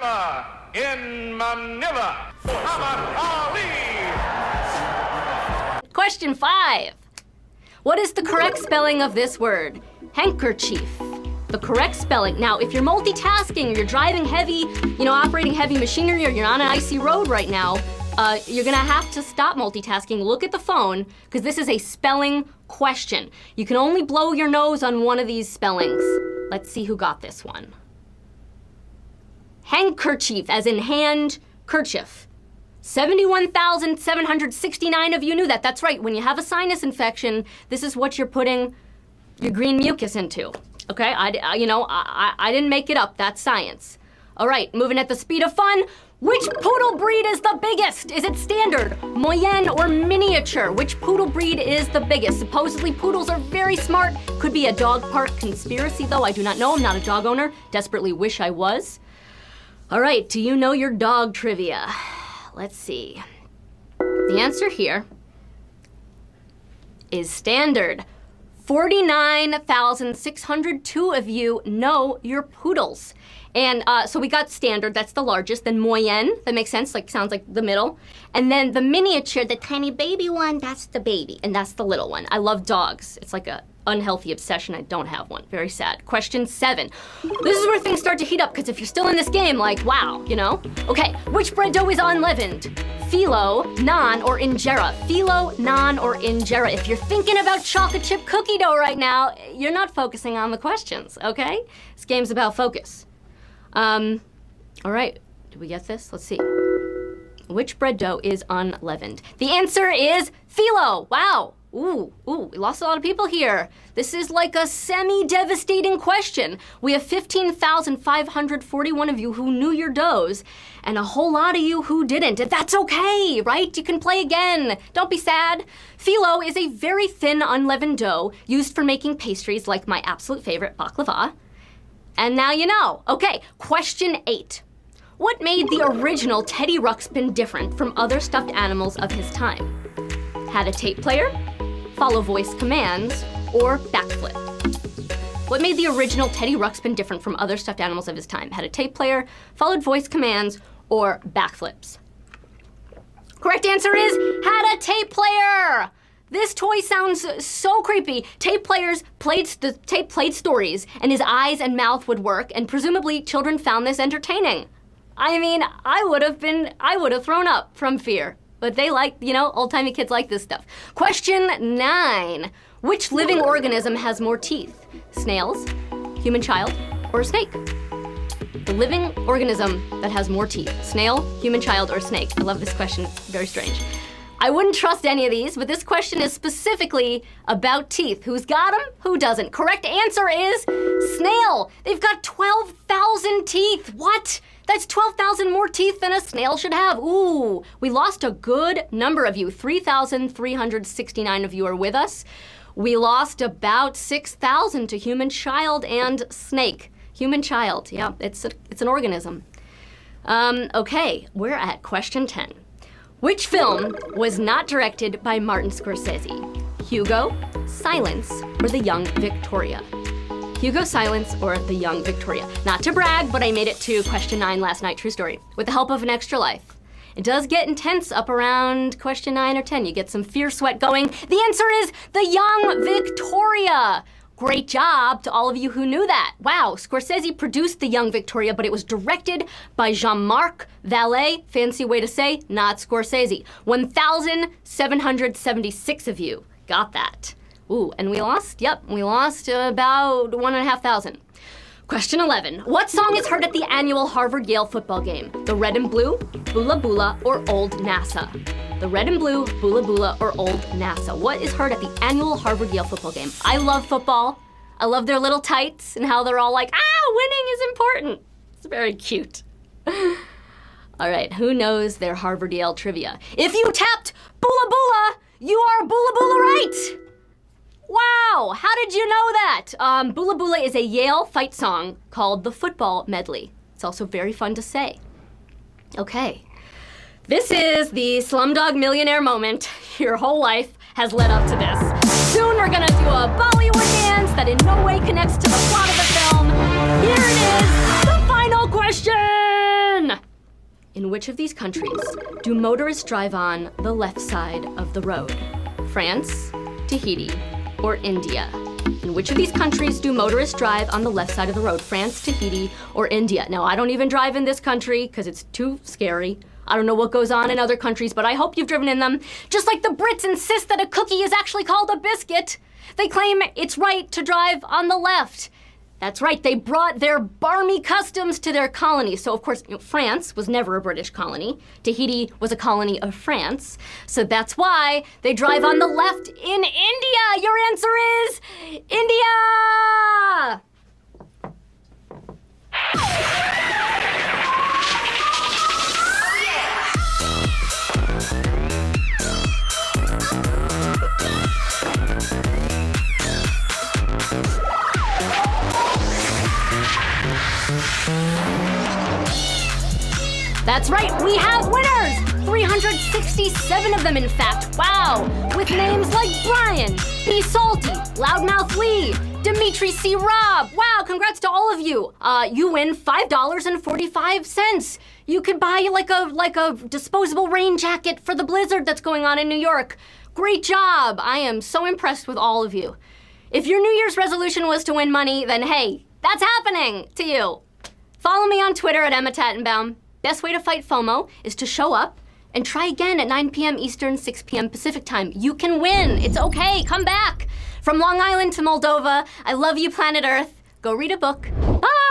In Manila, Muhammad Ali. Question 5. What is the correct spelling of this word? Handkerchief. The correct spelling. Now, if you're multitasking, or you're driving heavy, operating heavy machinery, or you're on an icy road right now, you're gonna have to stop multitasking, look at the phone, because this is a spelling question. You can only blow your nose on one of these spellings. Let's see who got this one. Handkerchief, as in hand kerchief. 71,769 of you knew that. That's right, when you have a sinus infection, this is what you're putting your green mucus into. Okay, I didn't make it up, that's science. All right, moving at the speed of fun. Which poodle breed is the biggest? Is it standard, moyenne, or miniature? Which poodle breed is the biggest? Supposedly poodles are very smart. Could be a dog park conspiracy though, I do not know. I'm not a dog owner. Desperately wish I was. All right, do you know your dog trivia? Let's see. The answer here is standard. 49,602 of you know your poodles. And so we got standard, that's the largest, then moyenne, that makes sense, sounds like the middle. And then the miniature, the tiny baby one, that's the baby, and that's the little one. I love dogs. It's like a unhealthy obsession. I don't have one. Very sad. Question 7. This is where things start to heat up, because if you're still in this game, wow, Okay, which bread dough is unleavened? Phyllo, naan, or injera? Phyllo, naan, or injera? If you're thinking about chocolate chip cookie dough right now, you're not focusing on the questions, okay? This game's about focus. All right, did we get this? Let's see. Which bread dough is unleavened? The answer is phyllo. Wow. Ooh, we lost a lot of people here. This is like a semi-devastating question. We have 15,541 of you who knew your doughs, and a whole lot of you who didn't. And that's okay, right? You can play again. Don't be sad. Phyllo is a very thin, unleavened dough used for making pastries like my absolute favorite, baklava. And now you know. Okay, question 8. What made the original Teddy Ruxpin different from other stuffed animals of his time? Had a tape player, follow voice commands, or backflip? What made the original Teddy Ruxpin different from other stuffed animals of his time? Had a tape player, followed voice commands, or backflips? Correct answer is had a tape player! This toy sounds so creepy. Tape players played stories, and his eyes and mouth would work, and presumably children found this entertaining. I mean, I would have thrown up from fear. But they old-timey kids like this stuff. Question 9. Which living organism has more teeth? Snails, human child, or a snake? The living organism that has more teeth. Snail, human child, or snake? I love this question, it's very strange. I wouldn't trust any of these, but this question is specifically about teeth. Who's got them? Who doesn't? Correct answer is snail. They've got 12,000 teeth. What? That's 12,000 more teeth than a snail should have. Ooh, we lost a good number of you. 3,369 of you are with us. We lost about 6,000 to human child and snake. Human child, yeah, it's an organism. Okay, we're at question 10. Which film was not directed by Martin Scorsese? Hugo, Silence, or The Young Victoria? Hugo, Silence, or The Young Victoria? Not to brag, but I made it to question 9 last night, true story, with the help of an extra life. It does get intense up around question 9 or 10. You get some fear sweat going. The answer is The Young Victoria. Great job to all of you who knew that. Wow, Scorsese produced The Young Victoria, but it was directed by Jean-Marc Vallée. Fancy way to say, not Scorsese. 1,776 of you got that. Ooh, and we lost about 1,500. Question 11. What song is heard at the annual Harvard-Yale football game? The Red and Blue, Bula Bula, or Old NASA? The Red and Blue, Bula Bula, or Old NASA? What is heard at the annual Harvard-Yale football game? I love football. I love their little tights and how they're all like, winning is important. It's very cute. All right, who knows their Harvard-Yale trivia? If you tapped Bula Bula, you are Bula Bula right. Wow, how did you know that? Bula Bula is a Yale fight song called the Football Medley. It's also very fun to say. Okay, this is the Slumdog Millionaire moment. Your whole life has led up to this. Soon we're gonna do a Bollywood dance that in no way connects to the plot of the film. Here it is, the final question! In which of these countries do motorists drive on the left side of the road? France, Tahiti, or India? In which of these countries do motorists drive on the left side of the road? France, Tahiti, or India? Now, I don't even drive in this country because it's too scary. I don't know what goes on in other countries, but I hope you've driven in them. Just like the Brits insist that a cookie is actually called a biscuit, they claim it's right to drive on the left. That's right, they brought their barmy customs to their colonies. So, of course, France was never a British colony. Tahiti was a colony of France. So that's why they drive on the left in India. Your answer is India! That's right, we have winners! 367 of them, in fact. Wow! With names like Brian, B. Salty, Loudmouth Lee, Dimitri C. Rob. Wow, congrats to all of you. You win $5.45. You could buy like a disposable rain jacket for the blizzard that's going on in New York. Great job. I am so impressed with all of you. If your New Year's resolution was to win money, then hey, that's happening to you. Follow me on Twitter at Emma Tattenbaum. Best way to fight FOMO is to show up and try again at 9 p.m. Eastern, 6 p.m. Pacific time. You can win. It's okay. Come back. From Long Island to Moldova, I love you, planet Earth. Go read a book. Bye!